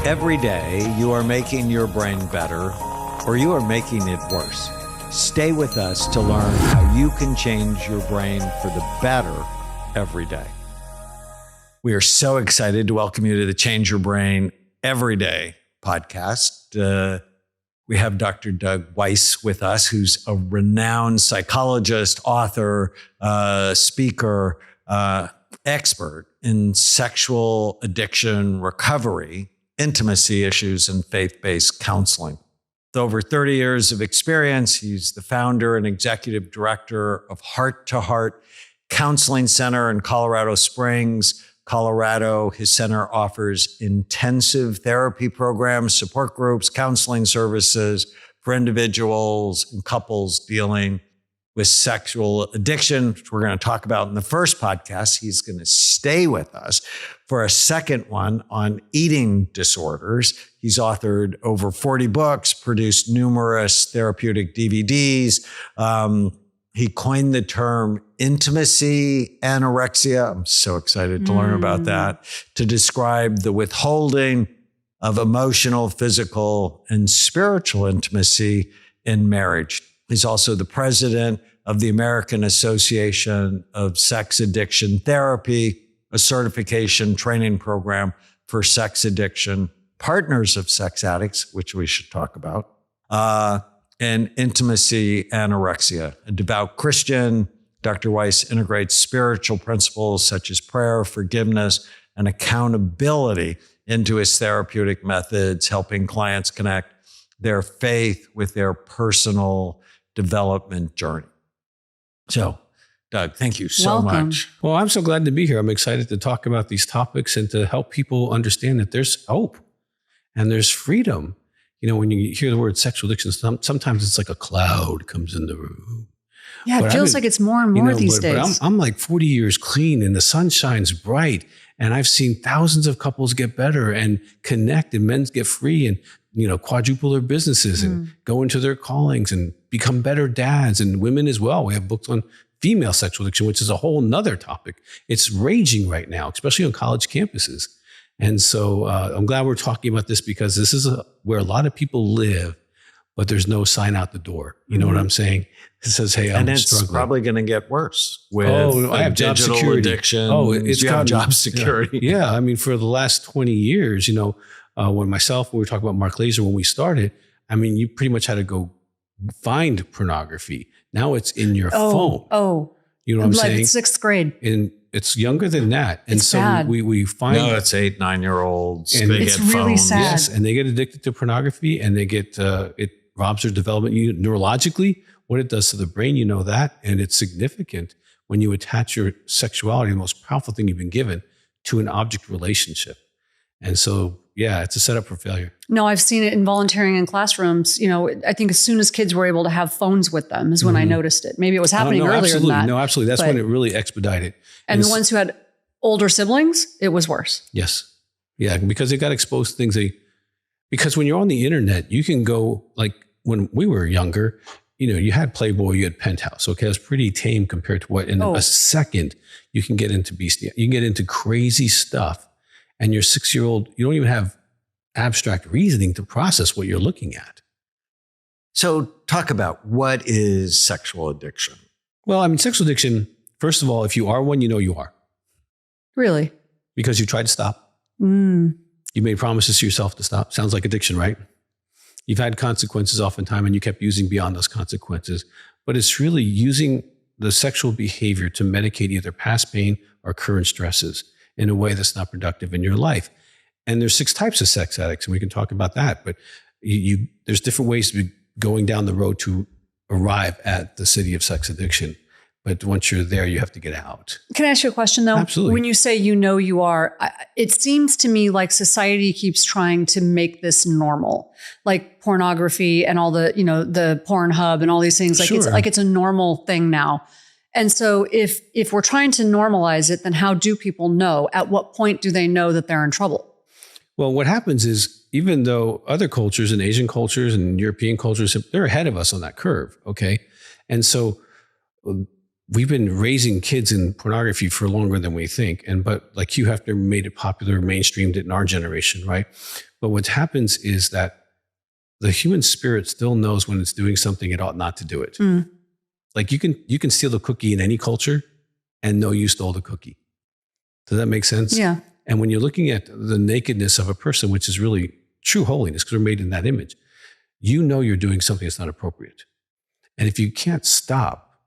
Every day, you are making your brain better, or you are making it worse. Stay with us to learn how you can change your brain for the better every day. We are so excited to welcome you to the Change Your Brain Every Day podcast. We have Dr. Doug Weiss with us, who's a renowned psychologist, author, speaker, expert in sexual addiction recovery, intimacy issues, and faith-based counseling. With over 30 years of experience, he's the founder and executive director of Heart to Heart Counseling Center in Colorado Springs, Colorado. His center offers intensive therapy programs, support groups, counseling services for individuals and couples dealing with sexual addiction, which we're going to talk about in the first podcast. He's going to stay with us for a second one on eating disorders. He's authored over 40 books, produced numerous therapeutic DVDs. He coined the term intimacy anorexia. I'm so excited to learn about that, to describe the withholding of emotional, physical, and spiritual intimacy in marriage. He's also the president of the American Association of Sex Addiction Therapy, a certification training program for sex addiction partners of sex addicts, which we should talk about, and intimacy anorexia. A devout Christian, Dr. Weiss integrates spiritual principles such as prayer, forgiveness, and accountability into his therapeutic methods, helping clients connect their faith with their personal development journey. So, Doug, thank you so much. Well, I'm so glad to be here. I'm excited to talk about these topics and to help people understand that there's hope and there's freedom. You know, when you hear the word sexual addiction, sometimes it's like a cloud comes in the room. Yeah, it feels like it's more and more these days. But I'm like 40 years clean and the sun shines bright. And I've seen thousands of couples get better and connect, and men get free and, quadruple their businesses and go into their callings and become better dads, and women as well. We have books on female sexual addiction, which is a whole nother topic. It's raging right now, especially on college campuses. And so I'm glad we're talking about this, because this is where a lot of people live, but there's no sign out the door. You know what I'm saying? It says, hey, I'm struggling. It's probably going to get worse with I have job security. Addiction. You have job security. Yeah. I mean, for the last 20 years, when we were talking about Mark Laser, when we started, I mean, you pretty much had to go find pornography. Now it's in your phone. You know what I'm saying? Like sixth grade. And it's younger than that. And it's bad. we find... No, it's 8, 9-year-olds. And they it's get really phones. sad. Yes, and they get addicted to pornography, and they get it robs their development. Neurologically, what it does to the brain, you know that, and it's significant when you attach your sexuality, the most powerful thing you've been given, to an object relationship. And so, yeah, it's a setup for failure. No, I've seen it in volunteering in classrooms. I think as soon as kids were able to have phones with them is when I noticed it. Maybe it was happening earlier than that. No, absolutely. That's when it really expedited. And the ones who had older siblings, it was worse. Yes. Yeah, because they got exposed to things. Because when you're on the internet, you can go, like when we were younger, you had Playboy, you had Penthouse. Okay, it was pretty tame compared to what in a second you can get into beastie. You can get into crazy stuff. And your 6-year-old, you don't even have abstract reasoning to process what you're looking at. So talk about, what is sexual addiction? Well, I mean, sexual addiction, first of all, if you are one, you are. Really? Because you tried to stop. You made promises to yourself to stop. Sounds like addiction, right? You've had consequences oftentimes, and you kept using beyond those consequences. But it's really using the sexual behavior to medicate either past pain or current stresses in a way that's not productive in your life. And there's 6 types of sex addicts, and we can talk about that. But there's different ways to be going down the road to arrive at the city of sex addiction. But once you're there, you have to get out. Can I ask you a question, though? Absolutely. When you say you are, it seems to me like society keeps trying to make this normal, like pornography and all the, the Pornhub and all these things. Like it's a normal thing now. And so if we're trying to normalize it, then how do people know? At what point do they know that they're in trouble? Well, what happens is, even though other cultures and Asian cultures and European cultures, they're ahead of us on that curve, okay? And so we've been raising kids in pornography for longer than we think. But like you have to made it popular, mainstreamed it in our generation, right? But what happens is that the human spirit still knows when it's doing something it ought not to do it. Like you can steal a cookie in any culture and know you stole the cookie. Does that make sense? Yeah. And when you're looking at the nakedness of a person, which is really true holiness, because we're made in that image, you know you're doing something that's not appropriate. And if you can't stop,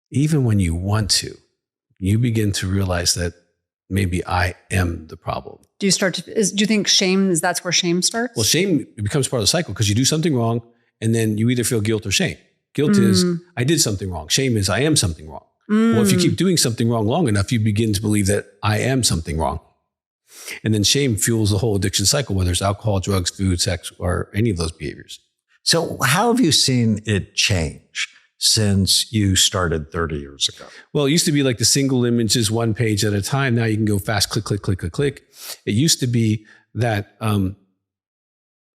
even when you want to, you begin to realize that maybe I am the problem. Do you do you think shame that's where shame starts? Well, shame becomes part of the cycle because you do something wrong and then you either feel guilt or shame. Guilt is, I did something wrong. Shame is, I am something wrong. Well, if you keep doing something wrong long enough, you begin to believe that I am something wrong. And then shame fuels the whole addiction cycle, whether it's alcohol, drugs, food, sex, or any of those behaviors. So how have you seen it change since you started 30 years ago? Well, it used to be like the single images, one page at a time. Now you can go fast, click, click, click, click, click. It used to be that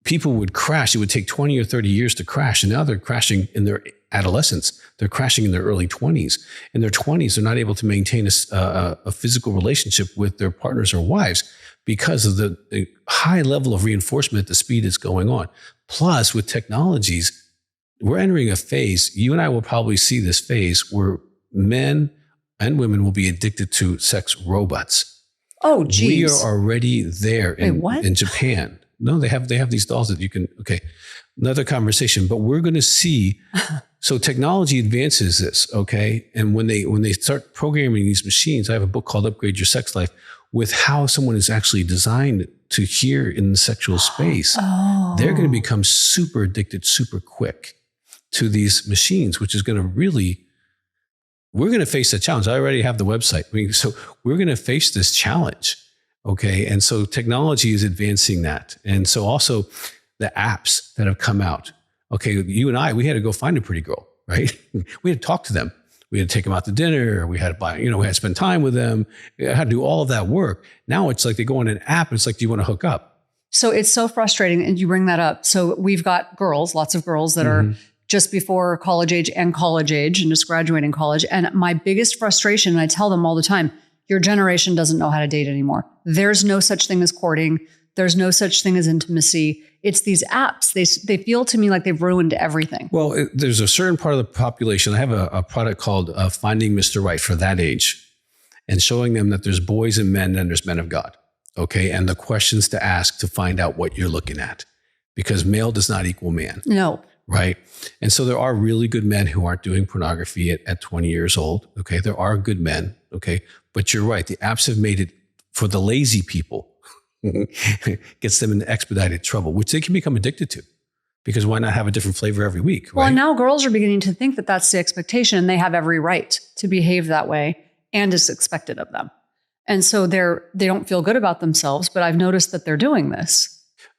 people would crash. It would take 20 or 30 years to crash. And now they're crashing in their adolescence. They're crashing in their early 20s. In their 20s, they're not able to maintain a physical relationship with their partners or wives because of the high level of reinforcement at the speed it's going on. Plus, with technologies, we're entering a phase, you and I will probably see this phase where men and women will be addicted to sex robots. Oh, geez. We are already there in Japan. No, they have these dolls that you can, okay, another conversation, but we're going to see, so technology advances this, okay? And when they start programming these machines, I have a book called Upgrade Your Sex Life with how someone is actually designed to hear in the sexual space. They're going to become super addicted super quick to these machines, which is going to really, we're going to face a challenge. I already have the website. So we're going to face this challenge. Okay. And so technology is advancing that. And so also the apps that have come out. Okay. You and I, we had to go find a pretty girl, right? We had to talk to them. We had to take them out to dinner. We had to buy, we had to spend time with them. We had to do all of that work. Now it's like they go on an app and it's like, do you want to hook up? So it's so frustrating. And you bring that up. So we've got girls, lots of girls that are just before college age and just graduating college. And my biggest frustration, and I tell them all the time, your generation doesn't know how to date anymore. There's no such thing as courting. There's no such thing as intimacy. It's these apps. They feel to me like they've ruined everything. Well, there's a certain part of the population. I have a product called Finding Mr. Right for that age and showing them that there's boys and men and there's men of God. Okay. And the questions to ask to find out what you're looking at, because male does not equal man. No. Right. And so there are really good men who aren't doing pornography at 20 years old. Okay. There are good men. Okay. But you're right. The apps have made it for the lazy people, gets them into expedited trouble, which they can become addicted to, because why not have a different flavor every week? Right? Well, and now girls are beginning to think that that's the expectation and they have every right to behave that way and is expected of them. And so they don't feel good about themselves, but I've noticed that they're doing this.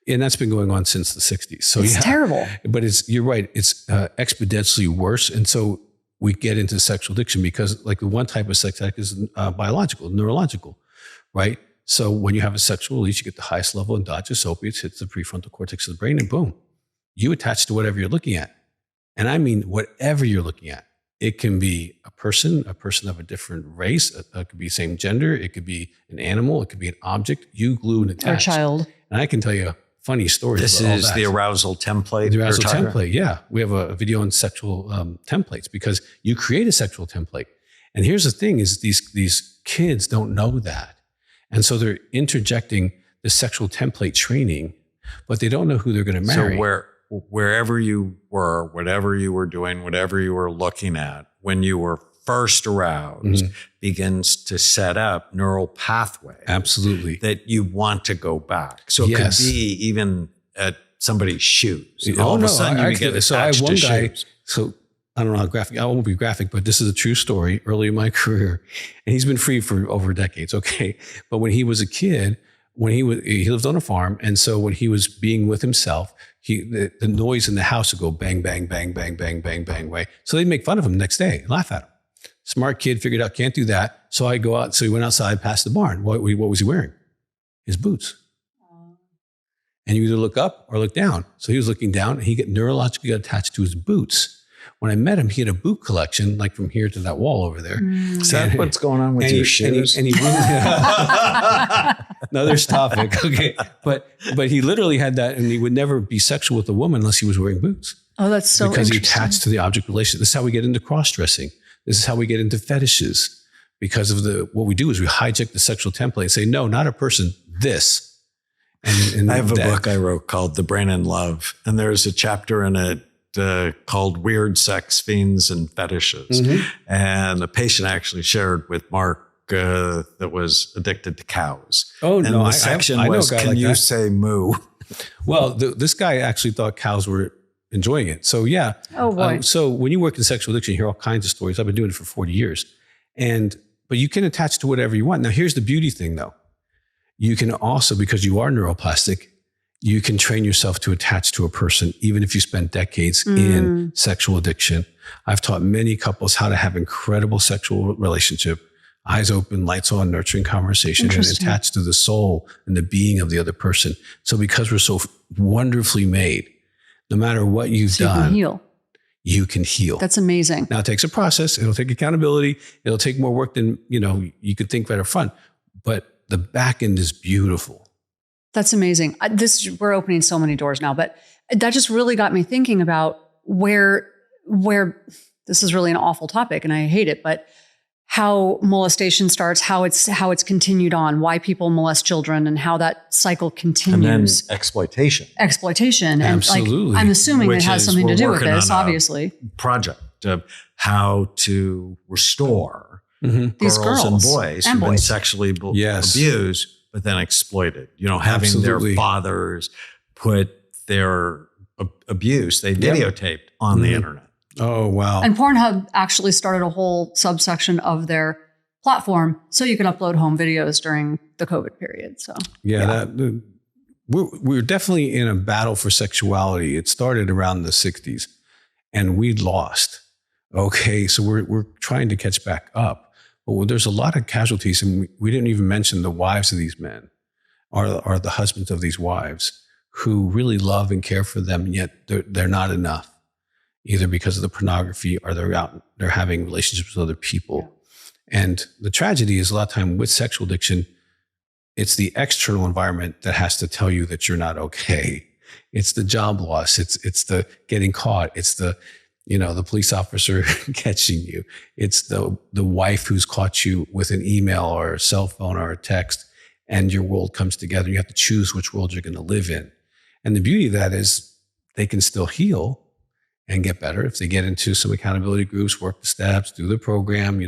And that's been going on since the 60s. So it's terrible. But you're right. It's exponentially worse. And so we get into sexual addiction because like the one type of sex addict is biological, neurological, right? So when you have a sexual release, you get the highest level of endogenous opiates, hits the prefrontal cortex of the brain, and boom, you attach to whatever you're looking at. And I mean, whatever you're looking at. It can be a person of a different race. It could be same gender. It could be an animal. It could be an object. You glue and attach. Or a child. And I can tell you funny stories. This about is all that. the Arousal Template. The Arousal Template, yeah. We have a video on sexual templates because you create a sexual template. And here's the thing is these kids don't know that. And so they're interjecting the sexual template training, but they don't know who they're going to marry. So wherever you were, whatever you were doing, whatever you were looking at, when you were first aroused, begins to set up neural pathways. Absolutely. That you want to go back. So it could be even at somebody's shoes. All of a sudden you get attached I have one to guy, shoes. so I don't know how graphic, I won't be graphic, but this is a true story early in my career. And he's been free for over decades, okay? But when he was a kid, he lived on a farm. And so when he was being with himself, the noise in the house would go bang, bang, bang, bang, bang, bang, bang, right? So they'd make fun of him the next day, laugh at him. Smart kid figured out, can't do that. So I go out. So he went outside past the barn. What was he wearing? His boots. And you either look up or look down. So he was looking down and he neurologically got attached to his boots. When I met him, he had a boot collection, like from here to that wall over there. Is that what's going on with your shoes? And he another topic. Okay. But he literally had that, and he would never be sexual with a woman unless he was wearing boots. Oh, that's so because interesting. he attached to the object relation. This is how we get into cross-dressing. This is how we get into fetishes. Because of what we do is we hijack the sexual template and say, no, not a person, this. And I have a book I wrote called The Brain in Love, and there's a chapter in it called Weird Sex Fiends and Fetishes. Mm-hmm. And a patient actually shared with Mark that was addicted to cows. Oh, and no, the section was, can you say moo? Well, this guy actually thought cows were enjoying it. So yeah. Oh boy. So when you work in sexual addiction, you hear all kinds of stories. I've been doing it for 40 years. But you can attach to whatever you want. Now, here's the beauty thing though. You can also, because you are neuroplastic, you can train yourself to attach to a person, even if you spent decades in sexual addiction. I've taught many couples how to have incredible sexual relationship, eyes open, lights on, nurturing conversation, and attach to the soul and the being of the other person. So because we're so wonderfully made, no matter what you've done, you can heal. That's amazing. Now it takes a process. It'll take accountability. It'll take more work than, you could think right up front, but the back end is beautiful. That's amazing. We're opening so many doors now, but that just really got me thinking about where this is really an awful topic and I hate it, but how molestation starts, how it's continued on, why people molest children and how that cycle continues. And then exploitation. And absolutely. I'm assuming it has something to do with this, obviously. Project of how to restore these girls and boys who've been sexually abused, but then exploited. Having their fathers put their abuse, they videotaped on the internet. Oh, wow. And Pornhub actually started a whole subsection of their platform so you can upload home videos during the COVID period. So we're definitely in a battle for sexuality. It started around the 60s and we lost. Okay, so we're trying to catch back up. But there's a lot of casualties, and we didn't even mention the wives of these men or the husbands of these wives who really love and care for them, yet they're not enough, either because of the pornography or they're having relationships with other people. Yeah. And the tragedy is a lot of time with sexual addiction, it's the external environment that has to tell you that you're not okay. It's the job loss. It's the getting caught. It's the police officer catching you. It's the wife who's caught you with an email or a cell phone or a text, and your world comes together. You have to choose which world you're going to live in. And the beauty of that is they can still heal and get better if they get into some accountability groups, work the steps, do the program. We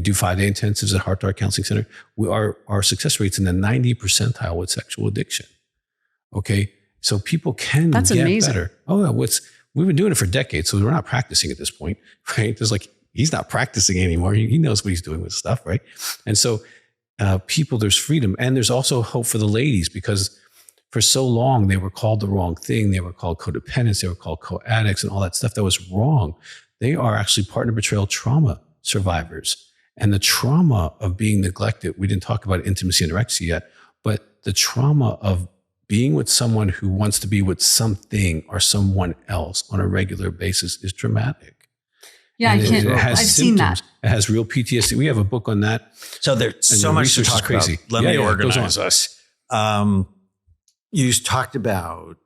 do 5-day intensives at Heart to Heart Counseling Center. Our success rate's in the 90th percentile with sexual addiction. Okay, so people can get better. Oh, we've been doing it for decades, so we're not practicing at this point, right? There's he's not practicing anymore. He knows what he's doing with stuff, right? And so there's freedom. And there's also hope for the ladies, because for so long they were called the wrong thing. They were called codependents. They were called co-addicts and all that stuff that was wrong. They are actually partner betrayal trauma survivors. And the trauma of being neglected, we didn't talk about intimacy and anorexia yet, but the trauma of being with someone who wants to be with something or someone else on a regular basis is traumatic. Yeah, and I can't. I've seen that. It has real PTSD. We have a book on that. So there's so much to talk about. Let me organize us. You talked about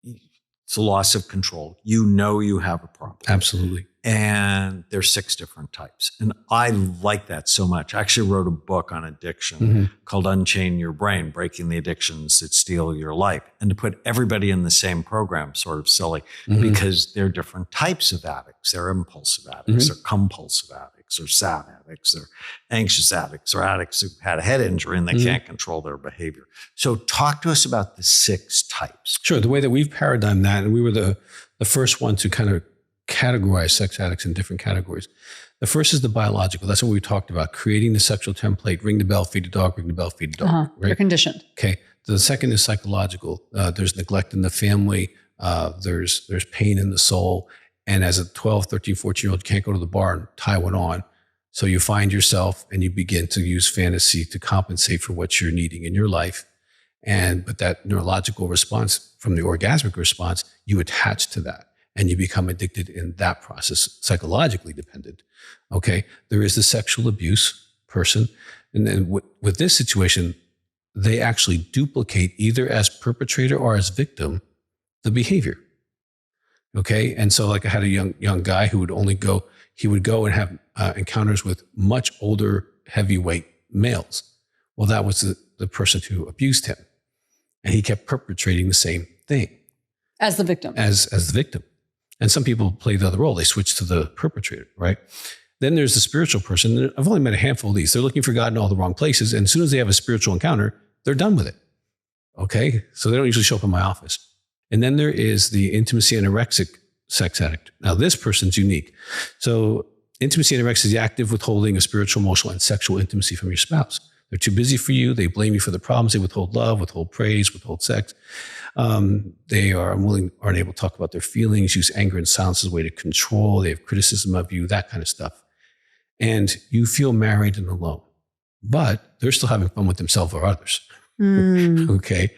it's a loss of control. You have a problem. Absolutely. And there's 6 different types. And I like that so much. I actually wrote a book on addiction called Unchain Your Brain, Breaking the Addictions That Steal Your Life. And to put everybody in the same program, sort of silly, because there are different types of addicts. There are impulsive addicts, or compulsive addicts, or sad addicts, or anxious addicts, or addicts who've had a head injury and they can't control their behavior. So talk to us about the 6 types. Sure. The way that we've paradigmed that, and we were the first one to kind of categorize sex addicts in different categories. The first is the biological. That's what we talked about, creating the sexual template, ring the bell, feed the dog, ring the bell, feed the dog. Right? They're conditioned. Okay. The second is psychological. There's neglect in the family. There's pain in the soul. And as a 12, 13, 14-year-old, you can't go to the bar and tie one on. So you find yourself and you begin to use fantasy to compensate for what you're needing in your life. But that neurological response from the orgasmic response, you attach to that. and you become addicted in that process, psychologically dependent. Okay. There is the sexual abuse person. And then with this situation, they actually duplicate either as perpetrator or as victim the behavior. Okay. And so like I had a young guy who would go and have encounters with much older, heavyweight males. Well, that was the person who abused him. And he kept perpetrating the same thing. As the victim. As the victim. And some people play the other role. They switch to the perpetrator, right? Then there's the spiritual person. I've only met a handful of these. They're looking for God in all the wrong places. And as soon as they have a spiritual encounter, they're done with it. Okay. So they don't usually show up in my office. And then there is the intimacy anorexic sex addict. Now this person's unique. So intimacy anorexia is the active withholding of spiritual, emotional, and sexual intimacy from your spouse. They're too busy for you. They blame you for the problems. They withhold love, withhold praise, withhold sex. They are unwilling, aren't able to talk about their feelings, use anger and silence as a way to control. They have criticism of you, that kind of stuff. And you feel married and alone, but they're still having fun with themselves or others. Okay.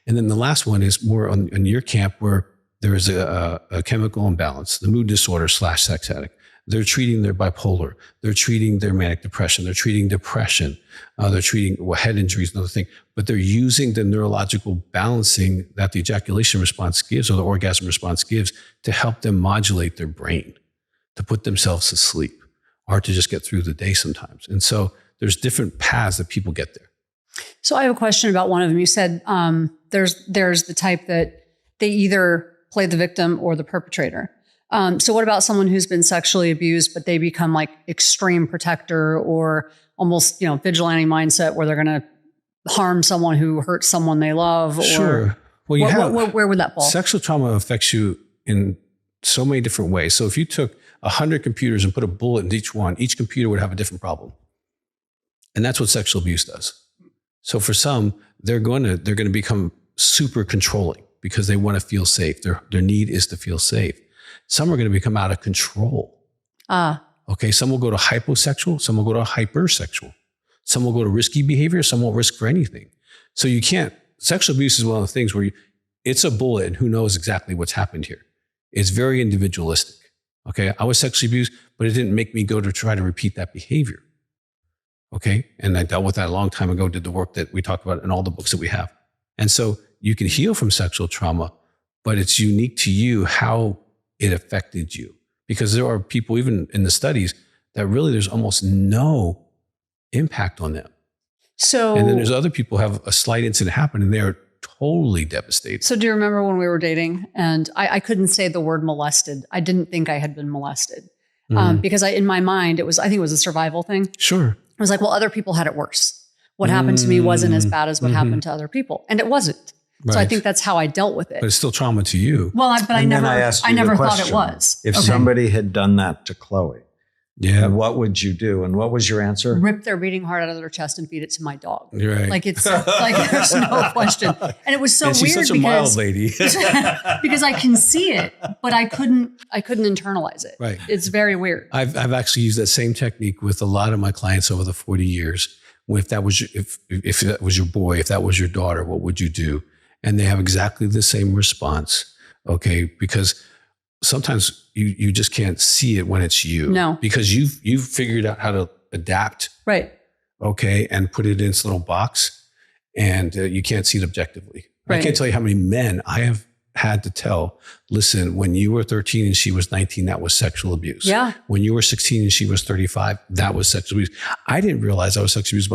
And then the last one is more on your camp where there is a chemical imbalance, the mood disorder / sex addict. They're treating their bipolar. They're treating their manic depression. They're treating depression. They're treating head injuries, another thing. But they're using the neurological balancing that the ejaculation response gives or the orgasm response gives to help them modulate their brain, to put themselves to sleep or to just get through the day sometimes. And so there's different paths that people get there. So I have a question about one of them. You said there's the type that they either play the victim or the perpetrator. So what about someone who's been sexually abused, but they become like extreme protector or almost, vigilante mindset where they're going to harm someone who hurts someone they love? Or sure. Well, where would that fall? Sexual trauma affects you in so many different ways. So if you took 100 computers and put a bullet in each one, each computer would have a different problem. And that's what sexual abuse does. So for some, they're going to become super controlling because they want to feel safe. Their need is to feel safe. Some are going to become out of control. Okay. Some will go to hyposexual. Some will go to hypersexual. Some will go to risky behavior. Some won't risk for anything. So sexual abuse is one of the things where it's a bullet and who knows exactly what's happened here. It's very individualistic. Okay. I was sexually abused, but it didn't make me go to try to repeat that behavior. Okay. And I dealt with that a long time ago, did the work that we talk about in all the books that we have. And so you can heal from sexual trauma, but it's unique to you how it affected you, because there are people, even in the studies, that really there's almost no impact on them. And then there's other people who have a slight incident happen and they're totally devastated. So do you remember when we were dating and I couldn't say the word molested? I didn't think I had been molested because in my mind, I think it was a survival thing. Sure. I was like, well, other people had it worse. What happened to me wasn't as bad as what happened to other people. And it wasn't. Right. So I think that's how I dealt with it. But it's still trauma to you. Well, I never thought it was. If somebody had done that to Chloe, what would you do? And what was your answer? Rip their beating heart out of their chest and feed it to my dog. You're right. Like it's like there's no question. And it was so weird she's such a mild lady. because I can see it, but I couldn't internalize it. Right. It's very weird. I've actually used that same technique with a lot of my clients over the 40 years. If that was your boy, if that was your daughter, what would you do? And they have exactly the same response. Okay. Because sometimes you just can't see it when it's you. No. Because you've figured out how to adapt. Right. Okay. And put it in its little box and you can't see it objectively. Right. I can't tell you how many men I have had to tell, listen, when you were 13 and she was 19, that was sexual abuse. Yeah. When you were 16 and she was 35, that was sexual abuse. I didn't realize I was sexually abused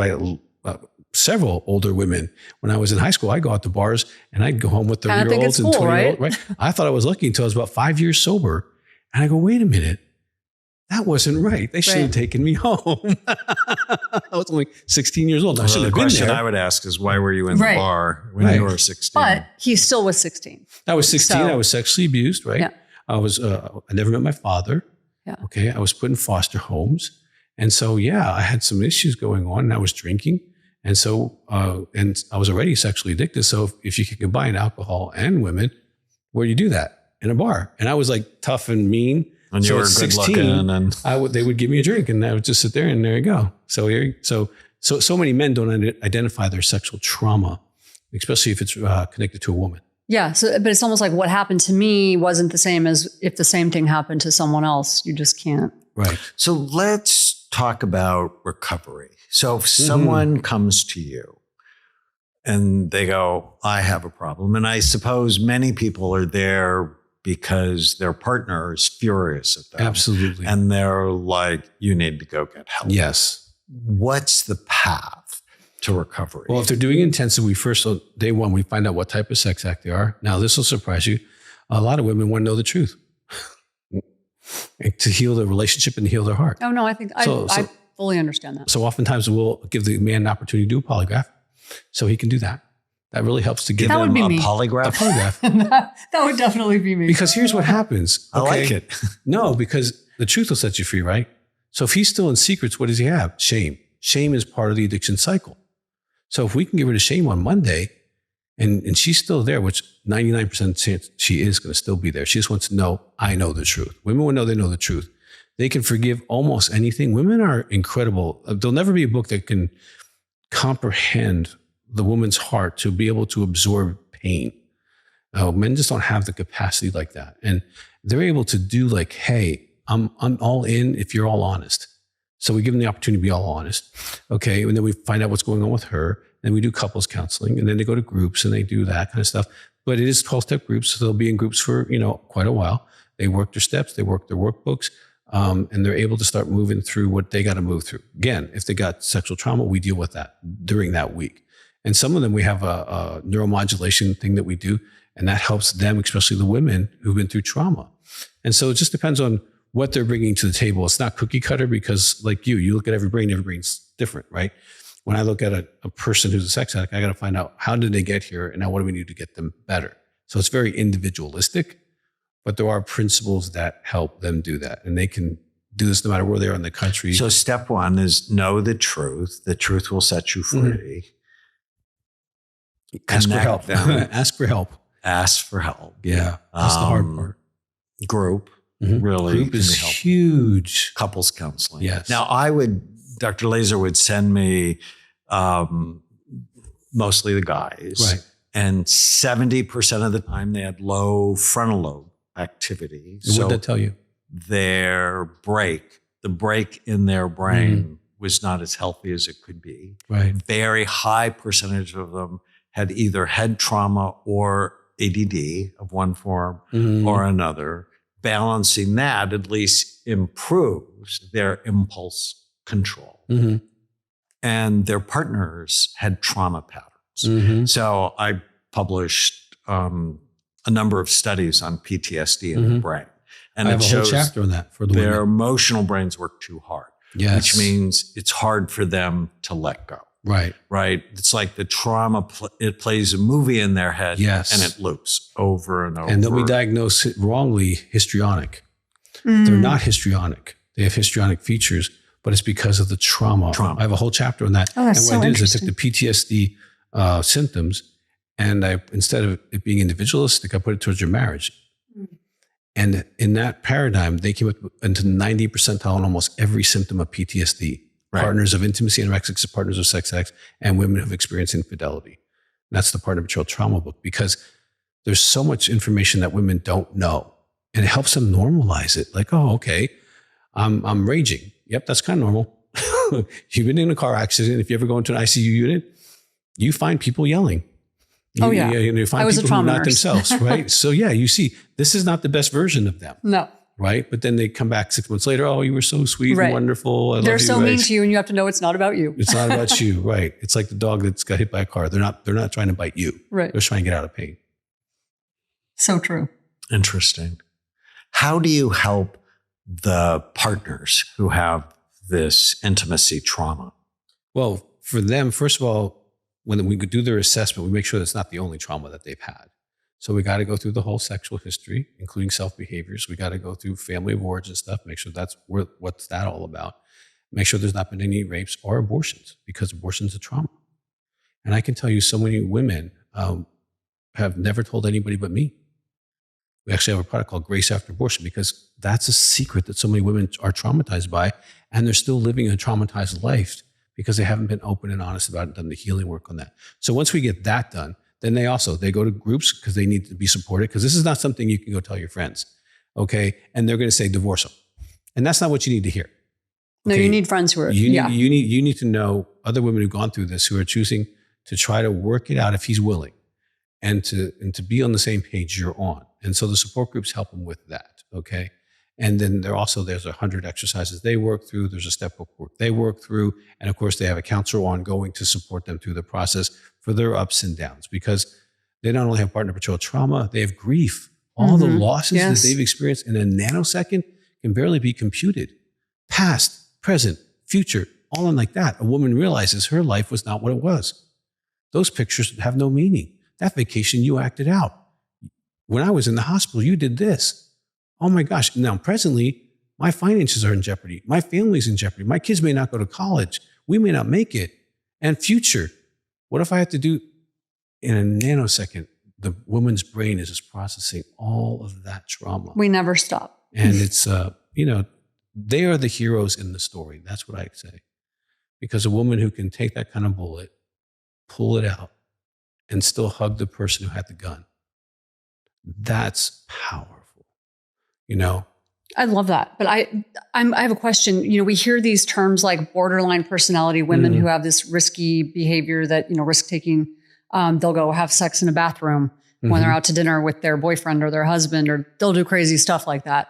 by several older women. When I was in high school, I'd go out to bars and I'd go home with 30-year-olds and 20-year-olds. Right? I thought I was lucky until I was about 5 years sober. And I go, wait a minute. That wasn't right. They should have taken me home. I was only 16 years old. I should have been there. The question I would ask is, why were you in the bar when you were 16? But he still was 16. I was 16. So, I was sexually abused, right? Yeah. I never met my father. Yeah. Okay. I was put in foster homes. And so, I had some issues going on and I was drinking. And so, and I was already sexually addicted. So if you could combine alcohol and women, where do you do that? In a bar. And I was like tough and mean. And you were good looking, and they would give me a drink, and I would just sit there, and there you go. So many men don't identify their sexual trauma, especially if it's connected to a woman. Yeah. So, but it's almost like what happened to me wasn't the same as if the same thing happened to someone else. You just can't. Right. So let's talk about recovery. So if someone comes to you and they go, I have a problem, and I suppose many people are there because their partner is furious at them. Absolutely. And they're like, you need to go get help. Yes. What's the path to recovery? Well, if they're doing intensive, so day one, we find out what type of sex act they are. Now, this will surprise you. A lot of women want to know the truth to heal their relationship and heal their heart. Oh, no, I think I fully understand that. So oftentimes we'll give the man an opportunity to do a polygraph so he can do that. That really helps to give That would them be a me. Polygraph. That would definitely be me. Because here's what happens. I like it. No, because the truth will set you free, right? So if he's still in secrets, what does he have? Shame. Shame is part of the addiction cycle. So if we can get rid of shame on Monday and she's still there, which 99% chance she is going to still be there. She just wants to know, I know the truth. Women will know they know the truth. They can forgive almost anything. Women are incredible. There'll never be a book that can comprehend the woman's heart to be able to absorb pain. Men just don't have the capacity like that. And they're able to do like, hey, I'm all in if you're all honest. So we give them the opportunity to be all honest. Okay. And then we find out what's going on with her. Then we do couples counseling, and then they go to groups and they do that kind of stuff. But it is 12-step groups. So they'll be in groups for, quite a while. They work their steps, they work their workbooks, and they're able to start moving through what they got to move through. Again, if they got sexual trauma, we deal with that during that week. And some of them, we have a neuromodulation thing that we do, and that helps them, especially the women who've been through trauma. And so it just depends on what they're bringing to the table. It's not cookie cutter because like you look at every brain's different, right? When I look at a person who's a sex addict, I got to find out how did they get here and now what do we need to get them better? So it's very individualistic, but there are principles that help them do that. And they can do this no matter where they are in the country. So step one is know the truth. The truth will set you free. Ask for help. Ask for help. Ask for help. Yeah. That's the hard part. Group really Group is huge. Couples counseling. Yes. Now Dr. Laser would send me mostly the guys. Right. And 70% of the time they had low frontal lobe activity. And what did that tell you? The break in their brain was not as healthy as it could be. Right. Very high percentage of them had either head trauma or ADD of one form or another. Balancing that at least improves their impulse control. And their partners had trauma patterns. So I published a number of studies on PTSD in the brain. And I have it a whole shows chapter on that for the their women. emotional brains work too hard, which means it's hard for them to let go. Right. Right. It's like the trauma, it plays a movie in their head and it loops over and over. And then we diagnose it wrongly histrionic. They're not histrionic. They have histrionic features, but it's because of the trauma. I have a whole chapter on that. Oh, that's and what so I did is I interesting. took the PTSD symptoms and instead of it being individualistic, I put it towards your marriage. And in that paradigm, they came up into 90 percentile on almost every symptom of PTSD. Right. Partners of intimacy, anorexics, partners of sex addicts, and women who've experienced infidelity. And that's the part of material trauma book because there's so much information that women don't know. And it helps them normalize it. Like, oh, okay, I'm raging. Yep, that's kind of normal. You've been in a car accident. If you ever go into an ICU unit, you find people yelling. You find people who are not themselves, right? So yeah, you see, this is not the best version of them. No. Right? But then they come back 6 months later. Oh, you were so sweet and wonderful. They're so mean to you and you have to know it's not about you. It's not about you. Right. It's like the dog that's got hit by a car. They're not trying to bite you. Right. They're trying to get out of pain. So true. Interesting. How do you help the partners who have this intimacy trauma? Well, for them, first of all, when we do their assessment, we make sure that's not the only trauma that they've had. So we got to go through the whole sexual history, including self-behaviors. We got to go through family of origin stuff, make sure that's what's that all about. Make sure there's not been any rapes or abortions because abortion's a trauma. And I can tell you so many women have never told anybody but me. We actually have a product called Grace After Abortion because that's a secret that so many women are traumatized by, and they're still living a traumatized life because they haven't been open and honest about it and done the healing work on that. So once we get that done, then they go to groups because they need to be supported, because this is not something you can go tell your friends. Okay. And they're going to say divorce him. And that's not what you need to hear. No, Okay? you need friends who are, you need to know other women who've gone through this, who are choosing to try to work it out if he's willing, and to be on the same page you're on. And so the support groups help them with that. Okay. And then there's 100 exercises they work through. There's a step book work they work through. And of course, they have a counselor ongoing to support them through the process for their ups and downs, because they not only have partner betrayal trauma, they have grief. All the losses that they've experienced in a nanosecond can barely be computed. Past, present, future, all in like that. A woman realizes her life was not what it was. Those pictures have no meaning. That vacation you acted out. When I was in the hospital, you did this. Oh my gosh. Now, presently, my finances are in jeopardy. My family's in jeopardy. My kids may not go to college. We may not make it. And future, what if I have to do in a nanosecond? The woman's brain is just processing all of that trauma. We never stop. And it's, they are the heroes in the story. That's what I say. Because a woman who can take that kind of bullet, pull it out, and still hug the person who had the gun, that's powerful. I love that. But I have a question. We hear these terms like borderline personality, women who have this risky behavior that, risk-taking, they'll go have sex in a bathroom when they're out to dinner with their boyfriend or their husband, or they'll do crazy stuff like that.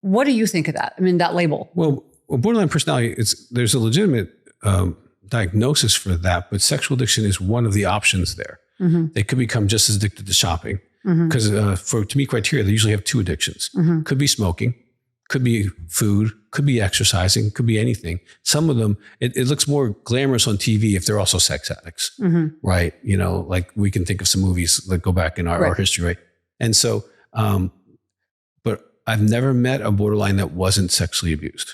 What do you think of that? I mean, that label. Well, borderline personality, there's a legitimate diagnosis for that, but sexual addiction is one of the options there. They could become just as addicted to shopping. Because to meet criteria, they usually have two addictions. Could be smoking, could be food, could be exercising, could be anything. Some of them, it looks more glamorous on TV if they're also sex addicts, right? Like we can think of some movies that go back in our history, right? And so, but I've never met a borderline that wasn't sexually abused.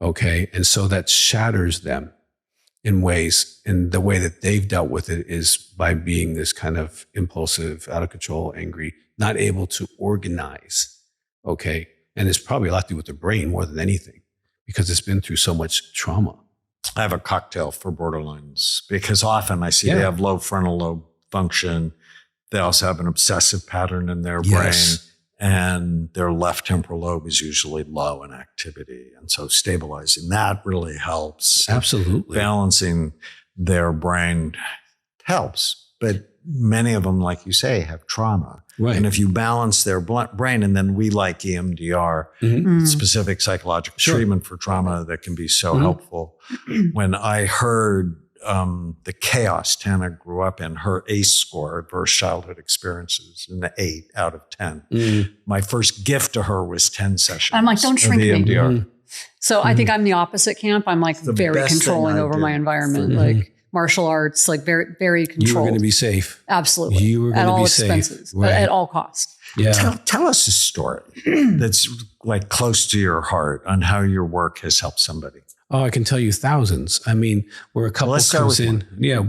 Okay. And so that shatters them in ways, and the way that they've dealt with it is by being this kind of impulsive, out of control, angry, not able to organize. Okay. And it's probably a lot to do with their brain more than anything, because it's been through so much trauma. I have a cocktail for borderlines, because often I see they have low frontal lobe function. They also have an obsessive pattern in their brain, and their left temporal lobe is usually low in activity. And so stabilizing that really helps. Absolutely. Balancing their brain helps. But many of them, like you say, have trauma. Right. And if you balance their brain, and then we like EMDR, specific psychological treatment for trauma that can be so helpful. When I heard the chaos Tana grew up in, her ACE score, adverse childhood experiences, an 8 out of 10. My first gift to her was 10 sessions. I'm like, don't shrink me. So I think I'm the opposite camp. I'm like the very controlling over my enviirment, like martial arts, like very, very controlled. You were going to be safe. Absolutely. You were going to be safe. At all expenses, at all costs. Yeah. Tell us a story that's like close to your heart on how your work has helped somebody. Oh, I can tell you thousands. I mean, where a couple comes in. Yeah,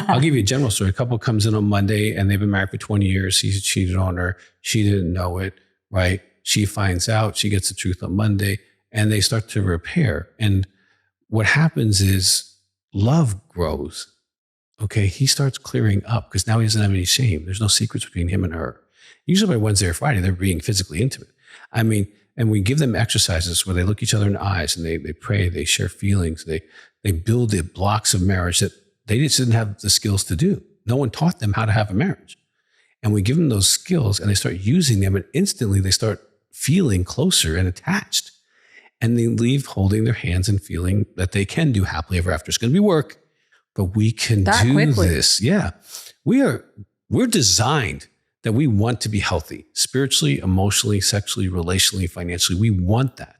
I'll give you a general story. A couple comes in on Monday and they've been married for 20 years. He's cheated on her. She didn't know it, right? She finds out. She gets the truth on Monday and they start to repair. And what happens is love grows. Okay, he starts clearing up because now he doesn't have any shame. There's no secrets between him and her. Usually by Wednesday or Friday, they're being physically intimate. I mean, and we give them exercises where they look each other in the eyes and they pray, they share feelings, they build the blocks of marriage that they just didn't have the skills to do. No one taught them how to have a marriage. And we give them those skills and they start using them, and instantly they start feeling closer and attached. And they leave holding their hands and feeling that they can do happily ever after. It's going to be work, but we can do this. Yeah. We're designed that we want to be healthy spiritually, emotionally, sexually, relationally, financially. We want that.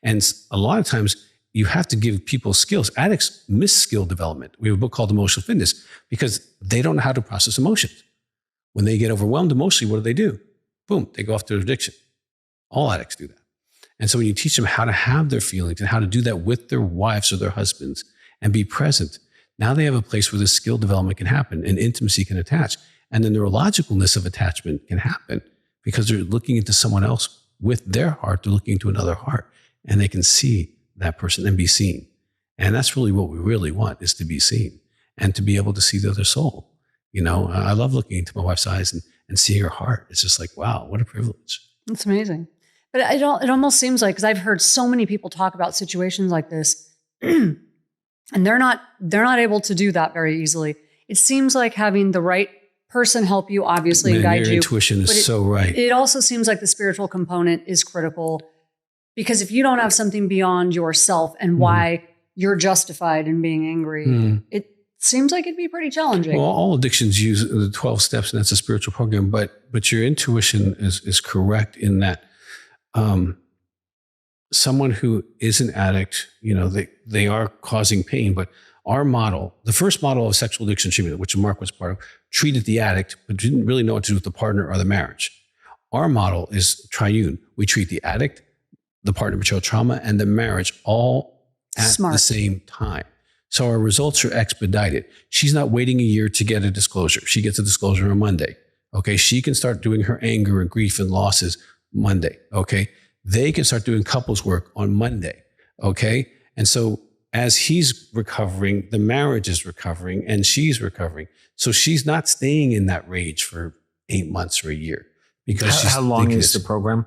And a lot of times you have to give people skills. Addicts miss skill development. We have a book called Emotional Fitness because they don't know how to process emotions. When they get overwhelmed emotionally, what do? Boom, they go off to their addiction. All addicts do that. And so when you teach them how to have their feelings and how to do that with their wives or their husbands and be present, now they have a place where this skill development can happen and intimacy can attach. And the neurologicalness of attachment can happen because they're looking into someone else with their heart. They're looking into another heart and they can see that person and be seen. And that's really what we really want, is to be seen. and to be able to see the other soul. I love looking into my wife's eyes and seeing her heart. It's just like, wow, what a privilege. It's amazing. But it almost seems like, because I've heard so many people talk about situations like this, and they're not able to do that very easily. It seems like having the right person help you, obviously, and guide your you. Intuition is so right. It also seems like the spiritual component is critical, because if you don't have something beyond yourself and why you're justified in being angry, it seems like it'd be pretty challenging. Well, all addictions use the 12 steps, and that's a spiritual program. But your intuition is correct in that someone who is an addict, they are causing pain. But our model, the first model of sexual addiction treatment, which Mark was part of, treated the addict, but didn't really know what to do with the partner or the marriage. Our model is triune. We treat the addict, the partner betrayal trauma, and the marriage all at the same time. So our results are expedited. She's not waiting a year to get a disclosure. She gets a disclosure on Monday. Okay. She can start doing her anger and grief and losses Monday. Okay. They can start doing couples work on Monday. Okay. And so as he's recovering, the marriage is recovering and she's recovering. So she's not staying in that rage for 8 months or a year. Because how long is the program?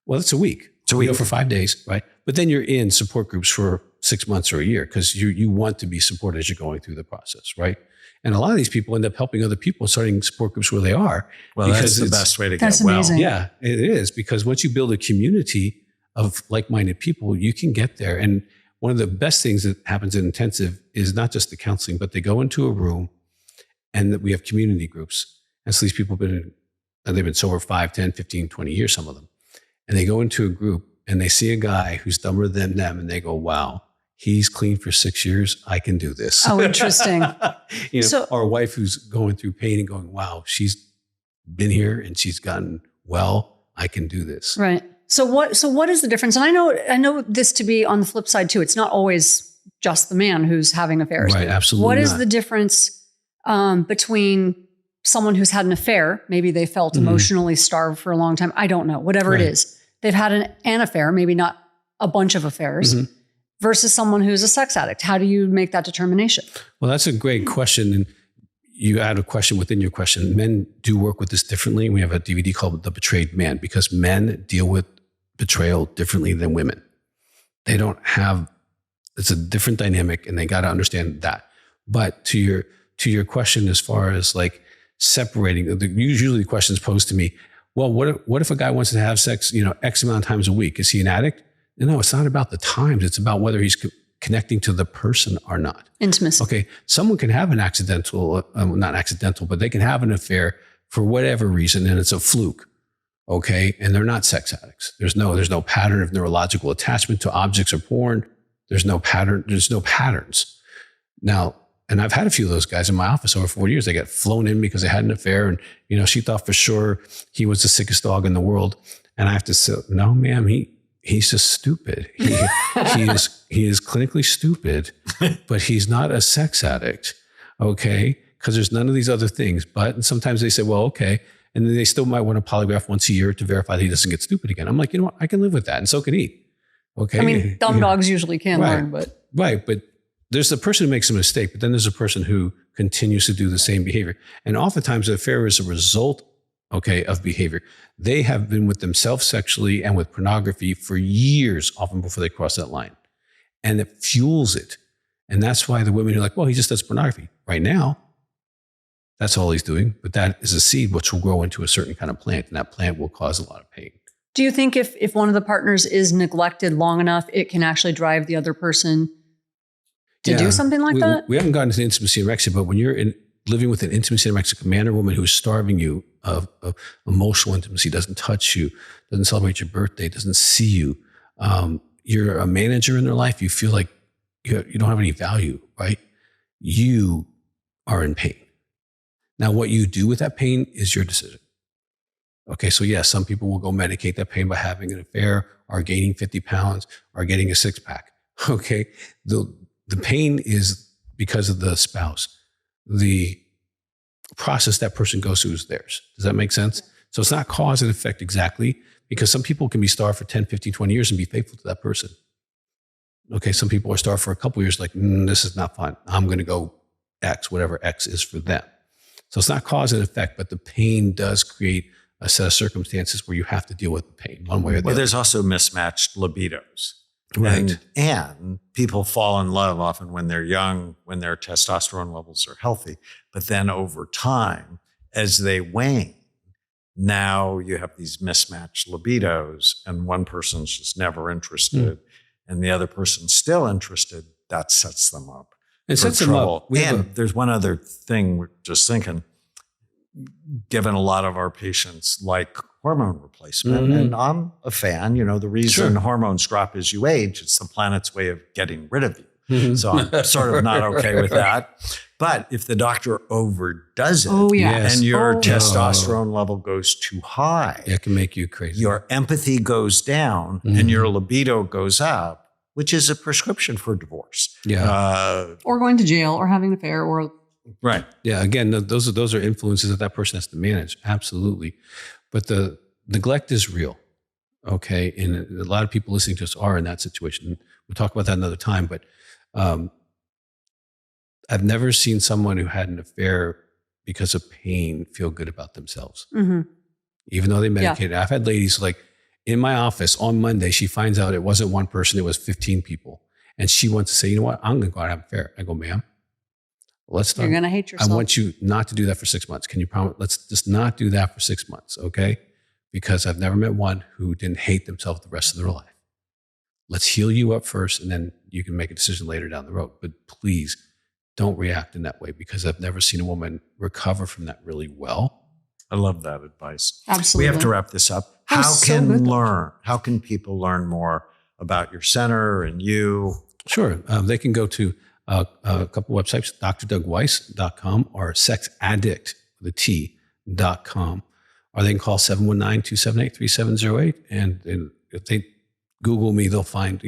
Well, it's a week. It's a week. For 5 days, right? But then you're in support groups for 6 months or a year, because you want to be supported as you're going through the process, right? And a lot of these people end up helping other people, starting support groups where they are. Well, that's the best way to get well. Amazing. Yeah, it is, because once you build a community of like-minded people, you can get there. And one of the best things that happens in intensive is not just the counseling, but they go into a room and we have community groups. And so these people they've been sober 5, 10, 15, 20 years, some of them. And they go into a group and they see a guy who's dumber than them and they go, wow, he's clean for 6 years. I can do this. Oh, interesting. Or a wife who's going through pain and going, wow, she's been here and she's gotten well. I can do this. Right. So what is the difference? And I know this to be on the flip side too. It's not always just the man who's having affairs. Right. Absolutely. What is the difference between someone who's had an affair? Maybe they felt emotionally starved for a long time. I don't know. Whatever it is. They've had an affair, maybe not a bunch of affairs, versus someone who's a sex addict. How do you make that determination? Well, that's a great question. And you add a question within your question. Men do work with this differently. We have a DVD called The Betrayed Man, because men deal with betrayal differently than women. They don't have, it's a different dynamic, and they got to understand that. But to your question, as far as like separating, usually the questions posed to me, well, what if a guy wants to have sex, X amount of times a week? Is he an addict? No, it's not about the times. It's about whether he's connecting to the person or not. Intimacy. Okay. Someone can have an accidental, not accidental, but they can have an affair for whatever reason, and it's a fluke. Okay. And they're not sex addicts. There's no pattern of neurological attachment to objects or porn. There's no pattern. There's no patterns. Now, and I've had a few of those guys in my office over 4 years. They got flown in because they had an affair, and, she thought for sure he was the sickest dog in the world. And I have to say, no, ma'am, he's just stupid. He is clinically stupid, but he's not a sex addict. Okay. Because there's none of these other things. And sometimes they say, well, okay. And then they still might want a polygraph once a year to verify that he doesn't get stupid again. I'm like, you know what? I can live with that. And so can he. Okay. I mean, dumb dogs usually can learn, but. Right. But there's the person who makes a mistake, but then there's a person who continues to do the same behavior. And oftentimes the affair is a result, of behavior. They have been with themselves sexually and with pornography for years, often before they cross that line. And it fuels it. And that's why the women are like, well, he just does pornography. Right now, that's all he's doing. But that is a seed which will grow into a certain kind of plant, and that plant will cause a lot of pain. Do you think if one of the partners is neglected long enough, it can actually drive the other person to do something like that? We haven't gotten into intimacy anorexia, but when you're living with an intimacy anorexic man or woman who's starving you of emotional intimacy, doesn't touch you, doesn't celebrate your birthday, doesn't see you, you're a manager in their life, you feel like you don't have any value, right? You are in pain. Now, what you do with that pain is your decision. Okay, so yes, some people will go medicate that pain by having an affair or gaining 50 pounds or getting a six-pack. Okay, the pain is because of the spouse. The process that person goes through is theirs. Does that make sense? So it's not cause and effect exactly, because some people can be starved for 10, 15, 20 years and be faithful to that person. Okay, some people are starved for a couple of years, like, this is not fun. I'm going to go X, whatever X is for them. So it's not cause and effect, but the pain does create a set of circumstances where you have to deal with the pain one way or the other. Well, there's also mismatched libidos. Right. And people fall in love often when they're young, when their testosterone levels are healthy. But then over time, as they wane, now you have these mismatched libidos and one person's just never interested and the other person's still interested. That sets them up. It sets them up. There's one other thing we're just thinking, given a lot of our patients like hormone replacement, and I'm a fan, the reason hormones drop as you age, it's the planet's way of getting rid of you. So I'm sort of not okay with that. But if the doctor overdoes it and your testosterone level goes too high, it can make you crazy. Your empathy goes down and your libido goes up, which is a prescription for divorce. Or going to jail or having an affair or... Right. Yeah. Again, those are influences that person has to manage. Absolutely. But the neglect is real. Okay. And a lot of people listening to us are in that situation. We'll talk about that another time, but I've never seen someone who had an affair because of pain feel good about themselves, even though they medicated. I've had ladies like in my office on Monday, she finds out it wasn't one person, it was 15 people. And she wants to say, you know what, I'm going to go out and have an affair. I go, ma'am, you're going to hate yourself. I want you not to do that for 6 months. Can you promise? Let's just not do that for 6 months. Okay. Because I've never met one who didn't hate themselves the rest of their life. Let's heal you up first, and then you can make a decision later down the road. But please don't react in that way, because I've never seen a woman recover from that really well. I love that advice. Absolutely. We have to wrap this up. How can people learn more about your center and you? Sure. They can go to a couple websites, drdougweiss.com or sexaddict.com, or they can call 719-278-3708. And if they Google me, they'll find,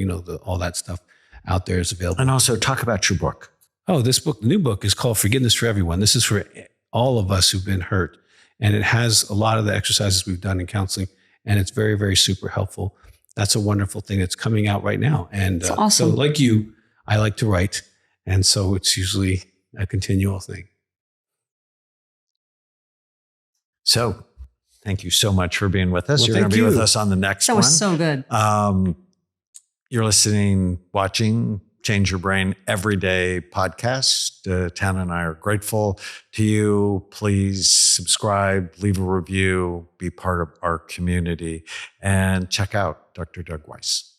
all that stuff out there is available. And also talk about your book. Oh, this book, the new book is called Forgiveness for Everyone. This is for all of us who've been hurt. And it has a lot of the exercises we've done in counseling, and it's very, very super helpful. That's a wonderful thing that's coming out right now. And awesome. So like you, I like to write. And so it's usually a continual thing. So thank you so much for being with us. Well, You're going to be with us on the next one. That was so good. You're listening, watching Change Your Brain Everyday podcast. Tana and I are grateful to you. Please subscribe, leave a review, be part of our community, and check out Dr. Doug Weiss.